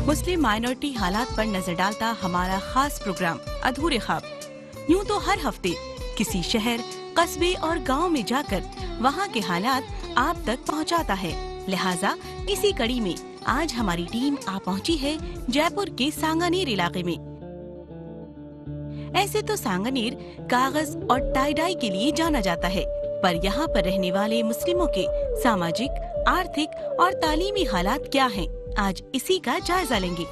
मुस्लिम minority हालात पर नजर डालता हमारा खास प्रोग्राम अधूरे ख्वाब। यूं तो हर हफ्ते किसी शहर, कस्बे और गांव में जाकर वहां के हालात आप तक पहुंचाता है। लिहाजा इसी कड़ी में आज हमारी टीम आ पहुंची है जयपुर के सांगानेर इलाके में। ऐसे तो सांगानेर कागज और टाई डाई के लिए जाना जाता है, पर यहाँ पर रहने वाले मुस्लिमों के सामाजिक, आर्थिक और तालीमी हालात क्या हैं, आज इसी का जायजा लेंगे।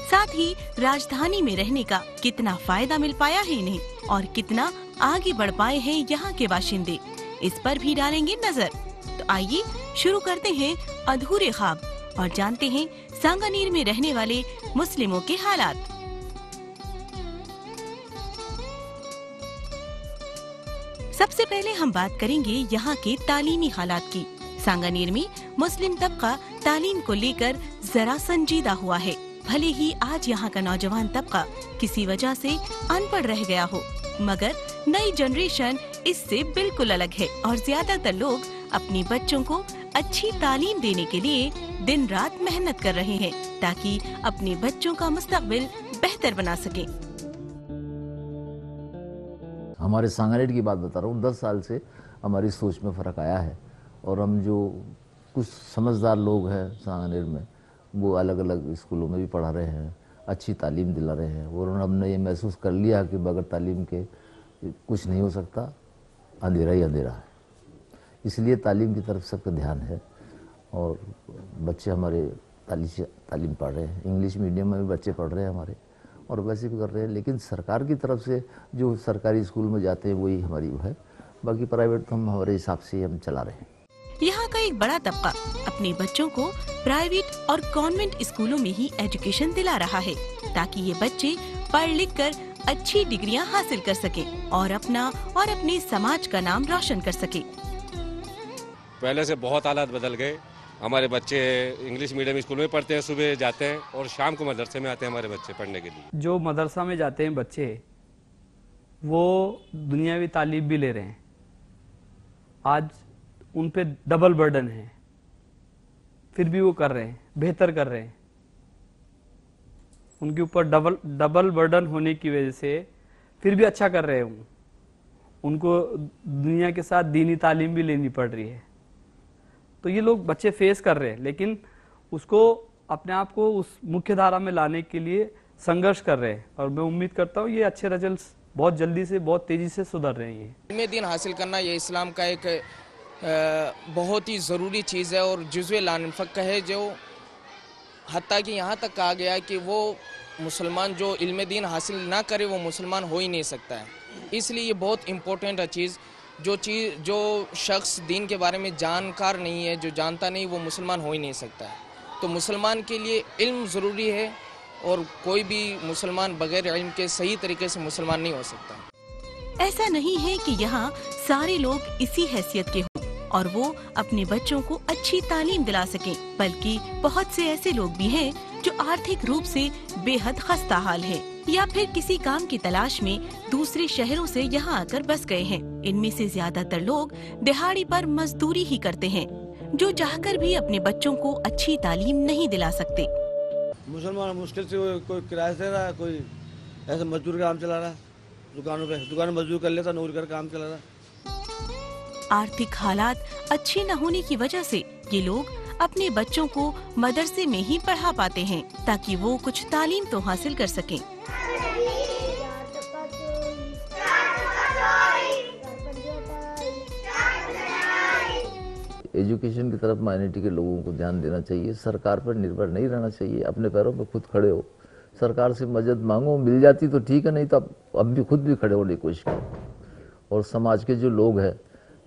साथ ही राजधानी में रहने का कितना फायदा मिल पाया है इन्हें और कितना आगे बढ़ पाए हैं यहाँ के बाशिंदे, इस पर भी डालेंगे नजर। तो आइए शुरू करते हैं अधूरे ख्वाब और जानते हैं सांगानेर में रहने वाले मुस्लिमों के हालात। सबसे पहले हम बात करेंगे यहाँ के तालीमी हालात की। सांगानेर में मुस्लिम तबका तालीम को लेकर जरा संजीदा हुआ है। भले ही आज यहाँ का नौजवान तबका किसी वजह से अनपढ़ रह गया हो, मगर नई जनरेशन इससे बिल्कुल अलग है और ज्यादातर लोग अपने बच्चों को अच्छी तालीम देने के लिए दिन रात मेहनत कर रहे हैं ताकि अपने बच्चों का मुस्तकबिल बेहतर बना सकें। हमारे सांगानेर की बात बता रहा हूँ, 10 साल से हमारी सोच में फ़र्क आया है और हम जो कुछ समझदार लोग हैं सांगानेर में, वो अलग अलग स्कूलों में भी पढ़ा रहे हैं, अच्छी तालीम दिला रहे हैं और हमने ये महसूस कर लिया कि बगैर तालीम के कुछ नहीं हो सकता, अंधेरा ही अंधेरा है। इसलिए तालीम की तरफ सबका ध्यान है और बच्चे हमारे तालीम पढ़ रहे हैं। इंग्लिश मीडियम में भी बच्चे पढ़ रहे हैं हमारे और वैसे भी कर रहे हैं, लेकिन सरकार की तरफ से जो सरकारी स्कूल में जाते हैं वही हमारी वो है, बाकी प्राइवेट तो हम हमारे हिसाब से हम चला रहे हैं। यहाँ का एक बड़ा तबका अपने बच्चों को प्राइवेट और कॉन्वेंट स्कूलों में ही एजुकेशन दिला रहा है ताकि ये बच्चे पढ़ लिख कर अच्छी डिग्रियाँ हासिल कर सकें और अपना और अपने समाज का नाम रोशन कर सके। पहले से बहुत हालात बदल गए। हमारे बच्चे इंग्लिश मीडियम स्कूल में पढ़ते हैं, सुबह जाते हैं और शाम को मदरसे में आते हैं हमारे बच्चे पढ़ने के लिए। जो मदरसा में जाते हैं बच्चे, वो दुनियावी तालीम भी ले रहे हैं। आज उन पे डबल बर्डन है, फिर भी वो कर रहे हैं, बेहतर कर रहे हैं। उनके ऊपर डबल बर्डन होने की वजह से फिर भी अच्छा कर रहे हैं। उनको दुनिया के साथ दीनी तालीम भी लेनी पड़ रही है। तो ये लोग बच्चे फेस कर रहे हैं, लेकिन उसको अपने आप को उस मुख्य धारा में लाने के लिए संघर्ष कर रहे हैं और मैं उम्मीद करता हूँ ये अच्छे रिजल्ट्स बहुत जल्दी से, बहुत तेजी से सुधर रहे हैं। इल्म दीन हासिल करना ये इस्लाम का एक बहुत ही ज़रूरी चीज़ है और जुज़्वे लानफ़क़ है, जो हत्ता कि यहाँ तक कहा गया है कि वो मुसलमान जो इल्म दीन हासिल ना करे वो मुसलमान हो ही नहीं सकता है। इसलिए ये बहुत इम्पोर्टेंट है चीज़। जो शख्स दीन के बारे में जानकार नहीं है, जो जानता नहीं, वो मुसलमान हो ही नहीं सकता है। तो मुसलमान के लिए इल्म ज़रूरी है और कोई भी मुसलमान बगैर इल्म के सही तरीके से मुसलमान नहीं हो सकता। ऐसा नहीं है कि यहाँ सारे लोग इसी हैसियत के हों और वो अपने बच्चों को अच्छी तालीम दिला सकें, बल्कि बहुत से ऐसे लोग भी हैं जो आर्थिक रूप से बेहद खस्ता हाल है या फिर किसी काम की तलाश में दूसरे शहरों से यहाँ आकर बस गए हैं। इनमें से ज्यादातर लोग दिहाड़ी पर मजदूरी ही करते हैं, जो चाहकर भी अपने बच्चों को अच्छी तालीम नहीं दिला सकते। मुसलमान मुश्किल से कोई किराए दे रहा है, कोई ऐसे मजदूर का काम चला रहा है, दुकान मजदूर कर लेता, नौकरी कर काम चला रहा है। आर्थिक हालात अच्छे न होने की वजह से ये लोग अपने बच्चों को मदरसे में ही पढ़ा पाते हैं ताकि वो कुछ तालीम तो हासिल कर सकें। एजुकेशन की तरफ माइनॉरिटी के लोगों को ध्यान देना चाहिए, सरकार पर निर्भर नहीं रहना चाहिए, अपने पैरों पर खुद खड़े हो। सरकार से मदद मांगो, मिल जाती तो ठीक है, नहीं तो अब भी खुद भी खड़े होने की कोशिश करो। और समाज के जो लोग हैं,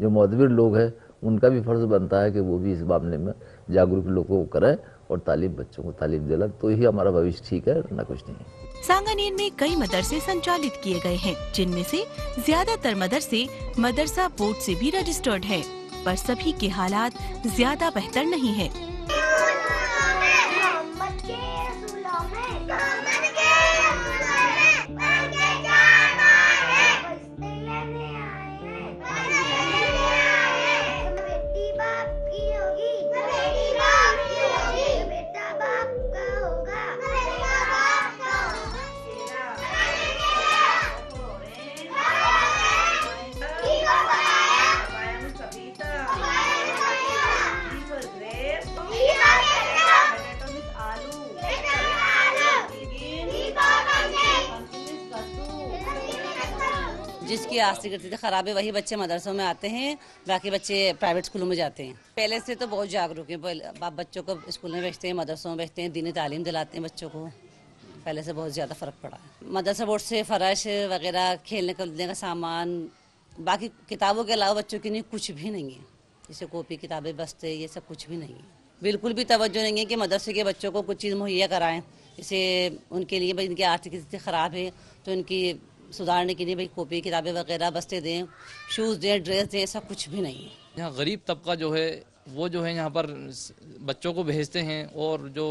जो मौदवीर लोग हैं, उनका भी फर्ज बनता है कि वो भी इस मामले में जागरूक लोगों को करें और तालीम, बच्चों को तालीम दिला, तो ही हमारा भविष्य ठीक है, ना कुछ नहीं। सांगानेर में कई मदरसे संचालित किए गए हैं, जिनमें से ज्यादातर मदरसे मदरसा बोर्ड से भी रजिस्टर्ड हैं, पर सभी के हालात ज्यादा बेहतर नहीं है। जिसकी आर्थिक स्थिति खराब है वही बच्चे मदरसों में आते हैं, बाकी बच्चे प्राइवेट स्कूलों में जाते हैं। पहले से तो बहुत जागरूक हैं, बाप बच्चों को स्कूल में भेजते हैं, मदरसों में भेजते हैं, दीनी तालीम दिलाते हैं बच्चों को। पहले से बहुत ज़्यादा फ़र्क पड़ा है। मदरसा बोर्ड से फर्श वगैरह, खेलने कूदने का सामान, बाकी किताबों के अलावा बच्चों के लिए कुछ भी नहीं है। जैसे कॉपी, किताबें, बस्ते, ये सब कुछ भी नहीं है। बिल्कुल भी तवज्जो नहीं है कि मदरसे के बच्चों को कुछ चीज़ मुहैया कराएं। जैसे उनके लिए भाई इनकी आर्थिक स्थिति ख़राब है तो इनकी सुधारने के लिए भाई कॉपी, किताबें वगैरह, बस्ते दें, शूज़ दें, ड्रेस दें, ऐसा कुछ भी नहीं है। यहाँ गरीब तबका जो है वो जो है यहाँ पर बच्चों को भेजते हैं, और जो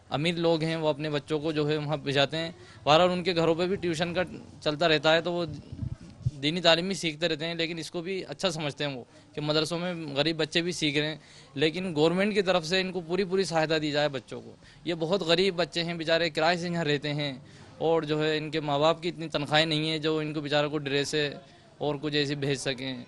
अमीर लोग हैं वो अपने बच्चों को जो है वहाँ भेजाते हैं। बहरहाल उनके घरों पे भी ट्यूशन का चलता रहता है, तो वो दीनी तालीम भी सीखते रहते हैं, लेकिन इसको भी अच्छा समझते हैं वो कि मदरसों में गरीब बच्चे भी सीख रहे हैं। लेकिन गवर्नमेंट की तरफ से इनको पूरी पूरी सहायता दी जाए बच्चों को। ये बहुत गरीब बच्चे हैं, बेचारे किराए से यहाँ रहते हैं, और जो है इनके माँ बाप की इतनी तनख्वाहें नहीं है जो इनको बेचारों को ड्रेसें और कुछ ऐसे भेज सकें।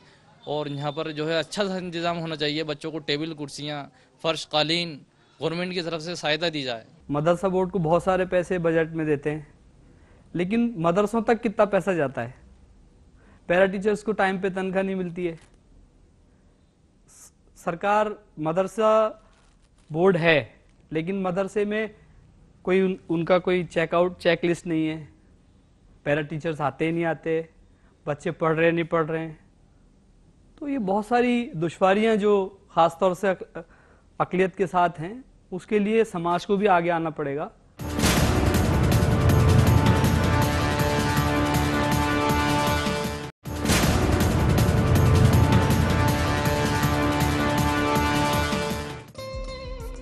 और यहाँ पर जो है अच्छा सा इंतज़ाम होना चाहिए, बच्चों को टेबल, कुर्सियाँ, फर्श, कालीन गवर्नमेंट की तरफ से सहायता दी जाए। मदरसा बोर्ड को बहुत सारे पैसे बजट में देते हैं, लेकिन मदरसों तक कितना पैसा जाता है? पैरा टीचर्स को टाइम पे तनख्वाह नहीं मिलती है। सरकार मदरसा बोर्ड है, लेकिन मदरसे में कोई उनका कोई चेकआउट चेक लिस्ट नहीं है। पैरा टीचर्स आते ही नहीं आते, बच्चे पढ़ रहे नहीं पढ़ रहे हैं। तो ये बहुत सारी दुश्वारियां जो ख़ास तौर से अक़लियत के साथ हैं, उसके लिए समाज को भी आगे आना पड़ेगा।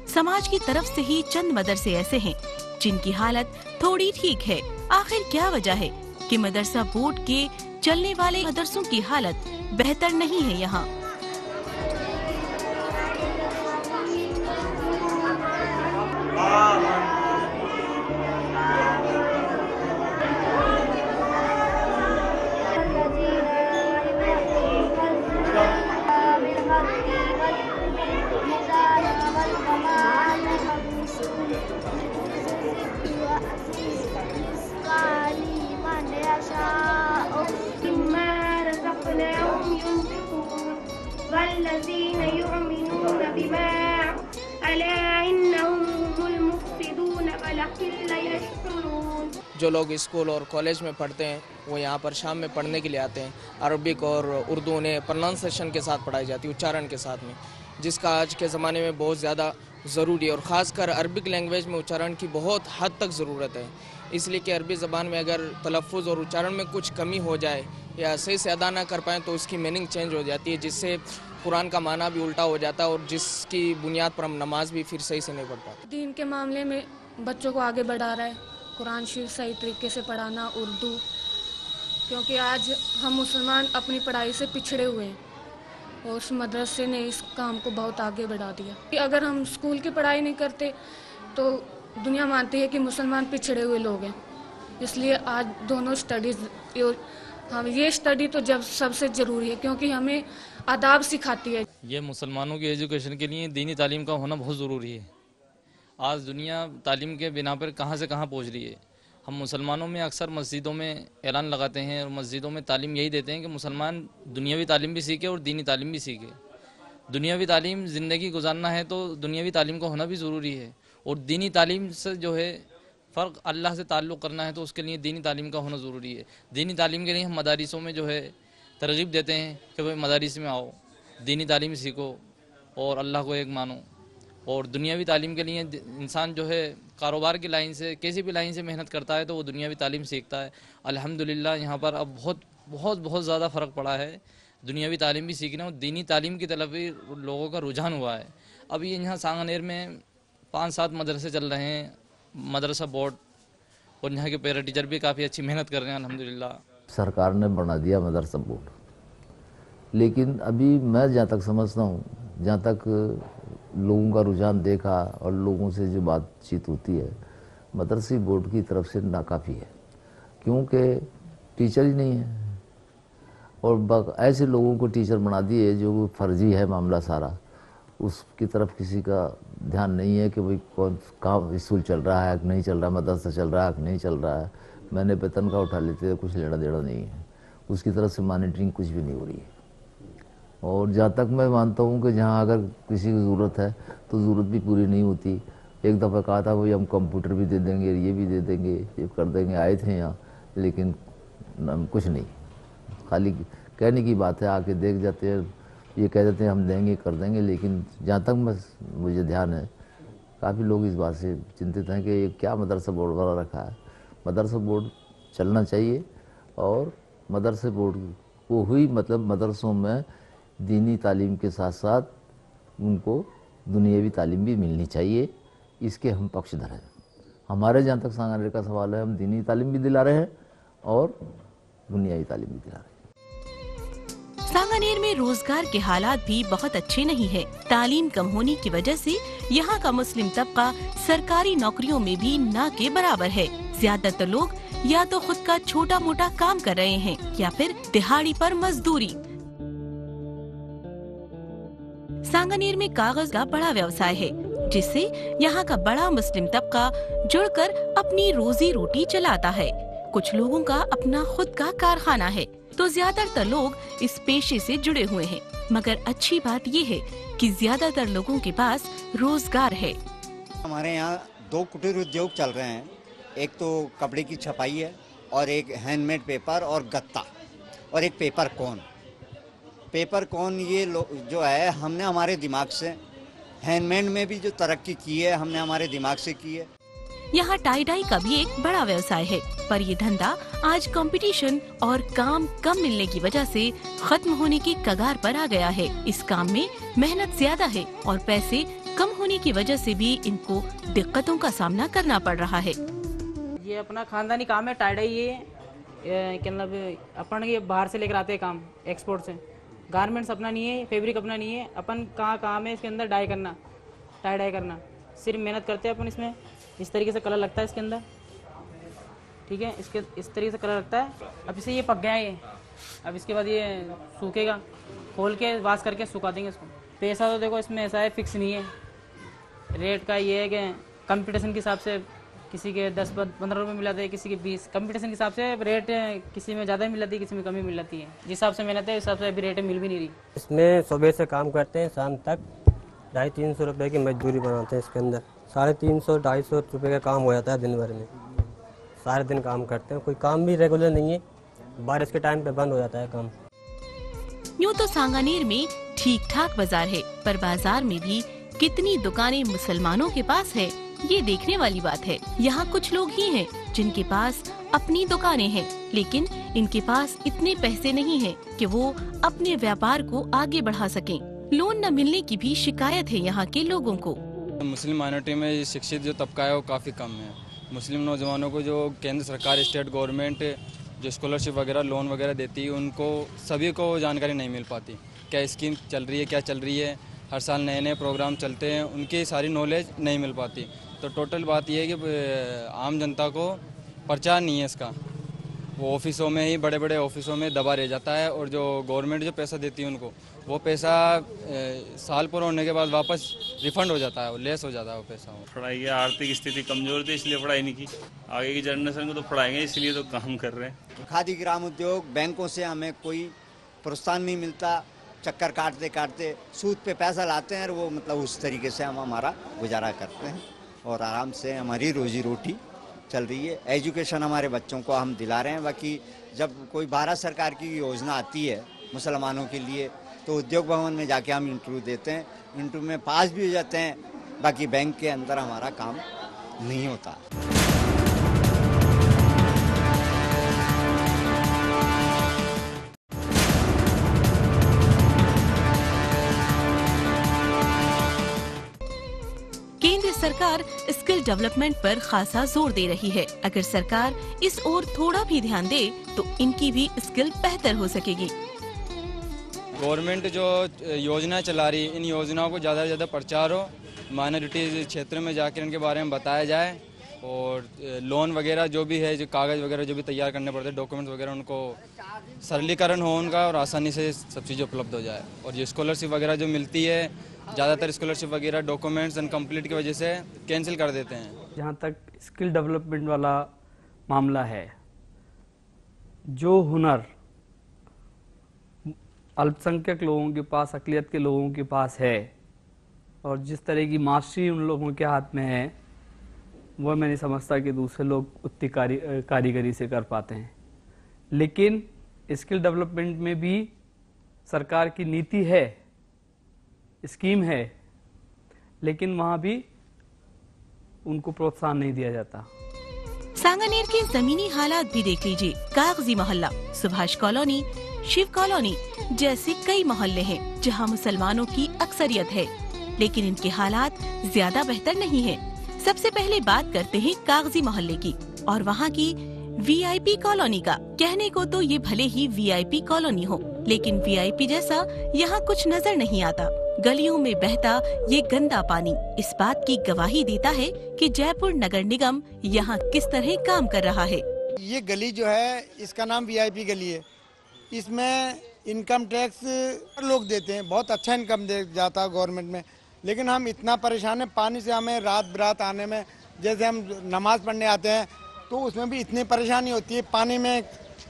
समाज की तरफ से ही चंद मदरसे ऐसे हैं जिनकी हालत थोड़ी ठीक है। आखिर क्या वजह है कि मदरसा बोर्ड के चलने वाले मदरसों की हालत बेहतर नहीं है यहाँ? जो लोग स्कूल और कॉलेज में पढ़ते हैं वो यहाँ पर शाम में पढ़ने के लिए आते हैं। अरबिक और उर्दू उन्हें प्रोनाउंसिएशन के साथ पढ़ाई जाती है, उच्चारण के साथ में, जिसका आज के ज़माने में बहुत ज़्यादा ज़रूरी है। और ख़ासकर अरबिक लैंग्वेज में उच्चारण की बहुत हद तक ज़रूरत है, इसलिए कि अरबी ज़बान में अगर तलफ़ुज़ और उच्चारण में कुछ कमी हो जाए या सही से अदा ना कर पाएँ तो उसकी मीनिंग चेंज हो जाती है, जिससे कुरान का माना भी उल्टा हो जाता है और जिसकी बुनियाद पर हम नमाज भी फिर सही से नहीं पढ़ पाते। दीन के मामले में बच्चों को आगे बढ़ा रहा है, कुरान शरीफ सही तरीके से पढ़ाना, उर्दू, क्योंकि आज हम मुसलमान अपनी पढ़ाई से पिछड़े हुए हैं और उस मदरसे ने इस काम को बहुत आगे बढ़ा दिया। कि अगर हम स्कूल की पढ़ाई नहीं करते तो दुनिया मानती है कि मुसलमान पिछड़े हुए लोग हैं, इसलिए आज दोनों स्टडीज़, हम ये स्टडी तो जब सबसे ज़रूरी है क्योंकि हमें आदाब सिखाती है। ये मुसलमानों की एजुकेशन के लिए दीनी तालीम का होना बहुत ज़रूरी है। आज दुनिया तालीम के बिना पर कहाँ से कहाँ पहुँच रही है। हम मुसलमानों में अक्सर मस्जिदों में ऐलान लगाते हैं और मस्जिदों में तालीम यही देते हैं कि मुसलमान दुनियावी तालीम भी सीखे और दीनी तालीम भी सीखे। दुनियावी तालीम ज़िंदगी गुजारना है तो दुनियावी तालीम का होना भी ज़रूरी है, और दीनी तालीम से जो है फ़र्क अल्लाह से ताल्लुक़ करना है तो उसके लिए दीनी तालीम का होना ज़रूरी है। दीनी तालीम के लिए हम मदारिसों में जो है तरगीब देते हैं कि भाई मदारिस में आओ, दीनी तालीम सीखो और अल्लाह को एक मानो। और दुनियावी तालीम के लिए इंसान जो है कारोबार की लाइन से, किसी भी लाइन से मेहनत करता है तो वो दुनियावी तालीम सीखता है। अल्हम्दुलिल्लाह यहाँ पर अब बहुत ज़्यादा फ़र्क पड़ा है, दुनियावी तालीम भी सीखना और दीनी तालीम की तरफ भी लोगों का रुझान हुआ है। अभी यहाँ सांगनेर में 5-7 मदरसे चल रहे हैं, मदरसा बोर्ड, और यहाँ के पैरा टीचर भी काफ़ी अच्छी मेहनत कर रहे हैं अल्हम्दुलिल्लाह। सरकार ने बना दिया मदरसा बोर्ड, लेकिन अभी मैं जहाँ तक समझता हूँ, जहाँ तक लोगों का रुझान देखा और लोगों से जो बातचीत होती है, मदरसी बोर्ड की तरफ से नाकाफ़ी है, क्योंकि टीचर ही नहीं है और ऐसे लोगों को टीचर बना दिए जो फर्जी है मामला सारा, उसकी तरफ किसी का ध्यान नहीं है कि भाई कौन कहाँ स्कूल चल रहा है कि नहीं चल रहा, मदरसा चल रहा है कि नहीं चल रहा है। मैंने पे तनख्वाह उठा लेते हैं, कुछ लेना देना नहीं है। उसकी तरफ से मॉनिटरिंग कुछ भी नहीं हो रही है। और जहाँ तक मैं मानता हूँ कि जहाँ अगर किसी की ज़रूरत है तो ज़रूरत भी पूरी नहीं होती। एक दफ़ा कहा था भाई हम कंप्यूटर भी दे देंगे, ये भी दे देंगे, ये कर देंगे, आए थे यहाँ, लेकिन कुछ नहीं, खाली कहने की बात है। आके देख जाते हैं, ये कह देते हैं हम देंगे कर देंगे, लेकिन जहाँ तक मुझे ध्यान है काफ़ी लोग इस बात से चिंतित हैं कि ये क्या मदरसा बोर्ड वाला रखा है। मदरसा बोर्ड चलना चाहिए और मदरसे बोर्ड को हुई मतलब मदरसों में दीनी तालीम के साथ साथ उनको दुनियावी तालीम भी मिलनी चाहिए, इसके हम पक्षधर हैं। हमारे जहाँ तक सांगानेर का सवाल है, हम दीनी तालीम भी दिला रहे हैं और दुनियावी तालीम भी दिला रहे हैं। सांगानेर में रोजगार के हालात भी बहुत अच्छे नहीं है। तालीम कम होने की वजह से यहाँ का मुस्लिम तबका सरकारी नौकरियों में भी ना के बराबर है। ज्यादातर लोग या तो खुद का छोटा मोटा काम कर रहे हैं या फिर दिहाड़ी पर मजदूरी। सांगानेर में कागज का बड़ा व्यवसाय है, जिससे यहाँ का बड़ा मुस्लिम तबका जुड़कर अपनी रोजी रोटी चलाता है। कुछ लोगों का अपना खुद का कारखाना है, तो ज्यादातर लोग इस पेशे से जुड़े हुए हैं। मगर अच्छी बात ये है कि ज्यादातर लोगों के पास रोजगार है। हमारे यहाँ 2 कुटीर उद्योग चल रहे हैं। एक तो कपड़े की छपाई है और एक हैंडमेड पेपर और गत्ता और एक पेपर कोन। पेपर कोन ये जो है हमने हमारे दिमाग से, हैंडमेड में भी जो तरक्की की है हमने हमारे दिमाग से की है। यहाँ टाई डाई का भी एक बड़ा व्यवसाय है, पर ये धंधा आज कंपटीशन और काम कम मिलने की वजह से खत्म होने की कगार पर आ गया है। इस काम में मेहनत ज्यादा है और पैसे कम होने की वजह से भी इनको दिक्कतों का सामना करना पड़ रहा है। ये अपना खानदानी काम है टाई डाई। ये क्या मतलब अपन ये बाहर से लेकर आते हैं काम, एक्सपोर्ट से। गारमेंट्स अपना नहीं है, फैब्रिक अपना नहीं है। अपन कहाँ काम है इसके अंदर डाई करना, टाई डाई करना। सिर्फ मेहनत करते हैं अपन। इसमें इस तरीके से कलर लगता है इसके अंदर, ठीक है, इसके इस तरीके से कलर लगता है। अब इसे ये पक गया है ये, अब इसके बाद ये सूखेगा, खोल के वाश करके सुखा देंगे इसको। पैसा तो देखो इसमें ऐसा है फिक्स नहीं है रेट का। ये है कि कंपटीशन के हिसाब से किसी के 10-15 रुपये मिल जाते हैं, किसी के 20। कंपटीशन के हिसाब से रेट किसी में ज़्यादा मिल जाती है, किसी में कमी मिल जाती है। जिस हिसाब से मेहनत है उस हिसाब से अभी रेट मिल भी नहीं रही। इसमें सुबह से काम करते हैं शाम तक, 250-300 रुपये की मजदूरी बनाते हैं। इसके अंदर 350-250 रुपये का काम हो जाता है दिन भर में। सारे दिन काम करते हैं, कोई काम भी रेगुलर नहीं है। बारिश के टाइम पे बंद हो जाता है काम। यूँ तो सांगानेर में ठीक ठाक बाजार है, पर बाजार में भी कितनी दुकानें मुसलमानों के पास है ये देखने वाली बात है। यहाँ कुछ लोग ही हैं जिनके पास अपनी दुकानें हैं, लेकिन इनके पास इतने पैसे नहीं हैं कि वो अपने व्यापार को आगे बढ़ा सकें। लोन न मिलने की भी शिकायत है यहाँ के लोगों को। मुस्लिम माइनॉरिटी में शिक्षित जो तबका है वो काफ़ी कम है। मुस्लिम नौजवानों को जो केंद्र सरकार, स्टेट गवर्नमेंट जो स्कॉलरशिप वगैरह, लोन वगैरह देती है, उनको सभी को जानकारी नहीं मिल पाती। क्या स्कीम चल रही है, क्या चल रही है, हर साल नए नए प्रोग्राम चलते हैं, उनकी सारी नॉलेज नहीं मिल पाती। तो टोटल बात यह है कि आम जनता को प्रचार नहीं है इसका। वो ऑफिसों में ही, बड़े बड़े ऑफिसों में दबा रह जाता है, और जो गवर्नमेंट जो पैसा देती है उनको, वो पैसा साल पूरा होने के बाद वापस रिफंड हो जाता है, लेस हो जाता है वो पैसा। पढ़ाई की आर्थिक स्थिति कमजोर थी इसलिए पढ़ाई नहीं की। आगे की जनरेशन को तो पढ़ाएंगे इसलिए तो काम कर रहे हैं। खादी ग्राम उद्योग, बैंकों से हमें कोई प्रोत्साहन नहीं मिलता। चक्कर काटते काटते सूद पे पैसा लाते हैं और वो मतलब उस तरीके से हम हमारा गुजारा करते हैं और आराम से हमारी रोजी रोटी चल रही है। एजुकेशन हमारे बच्चों को हम दिला रहे हैं। बाकी जब कोई भारत सरकार की योजना आती है मुसलमानों के लिए तो उद्योग भवन में जाके हम इंटरव्यू देते हैं, इंटरव्यू में पास भी हो जाते हैं। बाकी बैंक के अंदर हमारा काम नहीं होता। केंद्र सरकार स्किल डेवलपमेंट पर खासा जोर दे रही है। अगर सरकार इस ओर थोड़ा भी ध्यान दे तो इनकी भी स्किल बेहतर हो सकेगी। गवर्नमेंट जो योजना चला रही है, इन योजनाओं को ज़्यादा से ज़्यादा प्रचार हो, माइनॉरिटी क्षेत्र में जाकर इनके बारे में बताया जाए, और लोन वगैरह जो भी है, जो कागज़ वगैरह जो भी तैयार करने पड़ते हैं, डॉक्यूमेंट्स वगैरह, उनको सरलीकरण हो उनका और आसानी से सब चीज़ें उपलब्ध हो जाए। और जो स्कॉलरशिप वगैरह जो मिलती है, ज़्यादातर स्कॉलरशिप वगैरह डॉक्यूमेंट्स इनकम्प्लीट की वजह से कैंसिल कर देते हैं। जहाँ तक स्किल डेवलपमेंट वाला मामला है, जो हुनर अल्पसंख्यक लोगों के पास, अक़लियत के लोगों के पास है और जिस तरह की मास्टरी उन लोगों के हाथ में है, वह मैं नहीं समझता कि दूसरे लोग उतनी कारीगरी से कर पाते हैं। लेकिन स्किल डेवलपमेंट में भी सरकार की नीति है, स्कीम है, लेकिन वहाँ भी उनको प्रोत्साहन नहीं दिया जाता। सांगानेर के जमीनी हालात भी देख लीजिए। कागजी मोहल्ला, सुभाष कॉलोनी, शिव कॉलोनी जैसे कई मोहल्ले हैं जहां मुसलमानों की अक्सरियत है, लेकिन इनके हालात ज्यादा बेहतर नहीं है। सबसे पहले बात करते हैं कागजी मोहल्ले की और वहां की वीआईपी कॉलोनी का। कहने को तो ये भले ही वीआईपी कॉलोनी हो, लेकिन वीआईपी जैसा यहाँ कुछ नजर नहीं आता। गलियों में बहता ये गंदा पानी इस बात की गवाही देता है कि जयपुर नगर निगम यहाँ किस तरह काम कर रहा है। ये गली जो है, इसका नाम वीआईपी गली है। इसमें इनकम टैक्स लोग देते हैं, बहुत अच्छा इनकम दे जाता है गवर्नमेंट में, लेकिन हम इतना परेशान हैं पानी से। हमें रात बिरात आने में, जैसे हम नमाज पढ़ने आते हैं तो उसमें भी इतनी परेशानी होती है पानी में।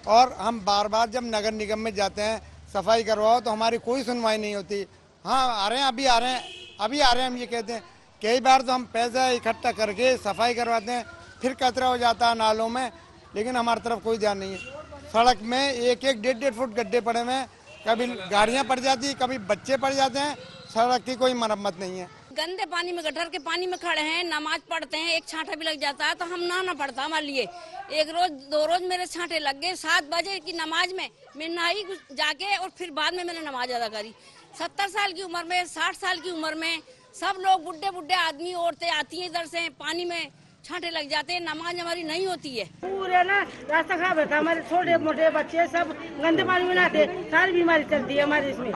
और हम बार बार जब नगर निगम में जाते हैं सफाई करवाओ तो हमारी कोई सुनवाई नहीं होती। हाँ आ रहे हैं, अभी आ रहे हैं, अभी आ रहे हैं, हम ये कहते हैं। कई बार तो हम पैसा इकट्ठा करके सफाई करवाते हैं, फिर कचरा हो जाता है नालों में, लेकिन हमारी तरफ कोई ध्यान नहीं है। सड़क में 1-1, 1.5 फुट गड्ढे पड़े हुए हैं, कभी गाड़ियाँ पड़ जाती है, कभी बच्चे पड़ जाते हैं। सड़क की कोई मरम्मत नहीं है। गंदे पानी में, गटर के पानी में खड़े हैं, नमाज पढ़ते हैं, एक छांटा भी लग जाता है तो हम नहाना पड़ता हमारे लिए। एक रोज 2 रोज मेरे छांटे लग गए। 7 बजे की नमाज में मैं नहाई जाके और फिर बाद में मैंने नमाज अदा करी। 70 साल की उम्र में, 60 साल की उम्र में सब लोग बुढ़े आदमी औरतें आती हैं इधर से, पानी में छांटे लग जाते हैं, नमाज हमारी नहीं होती है। पूरे ना रास्ता खराब रहता है, हमारे छोटे मोटे बच्चे सब गंदे पानी में नहाते, सारी बीमारी चलती है हमारे इसमें।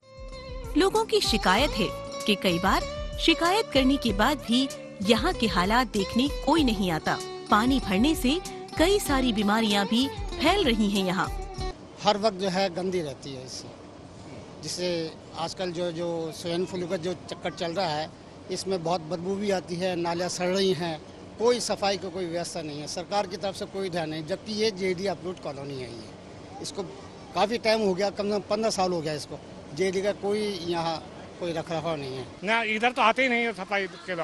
लोगों की शिकायत है कि कई बार शिकायत करने के बाद भी यहाँ के हालात देखने कोई नहीं आता। पानी भरने से कई सारी बीमारियाँ भी फैल रही हैं यहाँ। हर वक्त जो है गंदी रहती है इससे, जिससे आजकल जो स्वाइन फ्लू का जो चक्कर चल रहा है, इसमें बहुत बदबू भी आती है, नालियाँ सड़ रही हैं, कोई सफाई का कोई व्यवस्था नहीं है, सरकार की तरफ से कोई ध्यान नहीं। जबकि ये जेडी अपलोड कॉलोनी है, ये इसको काफ़ी टाइम हो गया, कम से कम 15 साल हो गया इसको। जेडी का कोई यहाँ कोई रखरखाव नहीं है ना, इधर तो आते ही नहीं है सफाई के तो,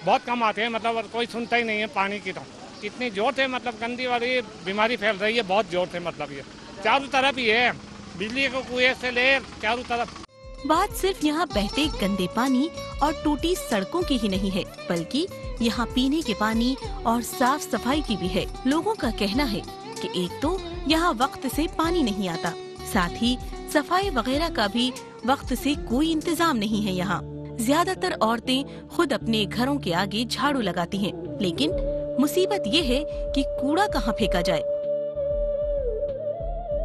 बहुत कम आते हैं, मतलब कोई सुनता ही नहीं है पानी की। तो इतनी जोर से मतलब गंदी वाली बीमारी फैल रही है, बहुत जोर से, मतलब ये चारों तरफ ही है, बिजली को कुएं से ले चारों तरफ। बात सिर्फ यहाँ बहते गंदे पानी और टूटी सड़कों की ही नहीं है, बल्कि यहाँ पीने के पानी और साफ सफाई की भी है। लोगों का कहना है कि एक तो यहाँ वक्त से पानी नहीं आता, साथ ही सफाई वगैरह का भी वक्त से कोई इंतजाम नहीं है यहाँ। ज्यादातर औरतें खुद अपने घरों के आगे झाड़ू लगाती हैं, लेकिन मुसीबत ये है कि कूड़ा कहाँ फेंका जाए।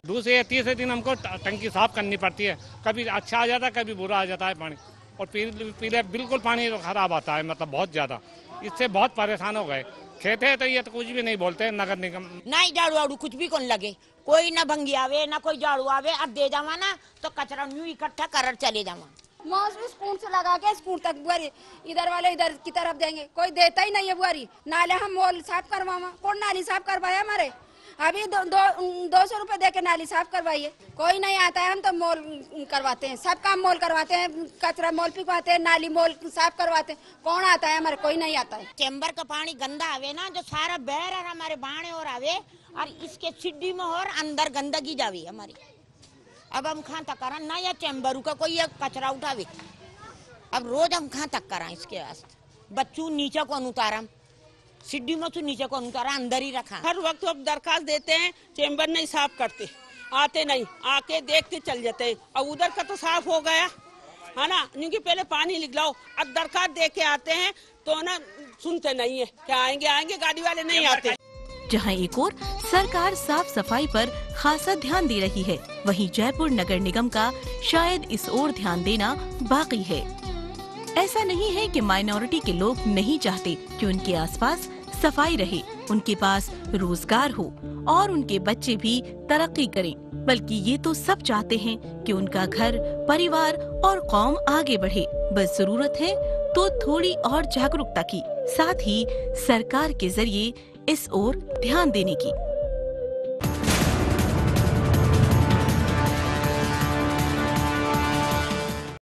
दूसरे या तीसरे दिन हमको टंकी साफ करनी पड़ती है, कभी अच्छा आ जाता है, कभी बुरा आ जाता है पानी, और पीले बिल्कुल पानी खराब आता है, मतलब बहुत ज्यादा। इससे बहुत परेशान हो गए। खेते हैं तो ये तो कुछ भी नहीं बोलते नगर निगम। नहीं झाड़ू वाड़ू कुछ भी कौन लगे, कोई ना भंगी आवे ना कोई झाड़ू आवे। अब दे जावा ना तो कचरा न्यू इकट्ठा कर चले जावा। मौसमी स्कूल से लगा के स्कूल तक बुआरी, इधर वाले इधर की तरफ देंगे, कोई देता ही नहीं है बुआरी। नाले हम मोल साफ करवावा, कौन नाली साफ करवाया हमारे? अभी 200 रुपए दे के नाली साफ करवाइए, कोई नहीं आता है। हम तो मोल करवाते हैं, सब काम मोल करवाते हैं, कचरा मोल पिकवाते हैं, नाली मोल साफ करवाते हैं, कौन आता है हमारे? कोई नहीं आता है। चैम्बर का पानी गंदा आवे ना, जो सारा बहर है हमारे बाणे और आवे, और इसके सिड्डी में और अंदर गंदगी जावी हमारी। अब हम कहाँ तक करा ना, या चैम्बर का कोई कचरा उठावे, अब रोज हम कहाँ तक करा इसके वास्ते। बच्चों नीचे को उतारा, सिड्डी में तो नीचे को उतारा, अंदर ही रखा। हर वक्त अब दरखास्त देते हैं, चैम्बर नहीं साफ करते, आते नहीं, आके देखते चल जाते हैं। अब उधर का तो साफ हो गया है ना, क्योंकि पहले पानी निकलाओ, अब दरखास्त दे के आते हैं तो ना सुनते नहीं है, क्या आएंगे गाड़ी वाले नहीं आते। जहां एक और सरकार साफ सफाई पर खासा ध्यान दे रही है, वहीं जयपुर नगर निगम का शायद इस ओर ध्यान देना बाकी है। ऐसा नहीं है कि माइनॉरिटी के लोग नहीं चाहते कि उनके आसपास सफाई रहे, उनके पास रोजगार हो और उनके बच्चे भी तरक्की करें, बल्कि ये तो सब चाहते हैं कि उनका घर, परिवार और कौम आगे बढ़े। बस जरूरत है तो थोड़ी और जागरूकता की, साथ ही सरकार के जरिए इस ओर ध्यान देने की।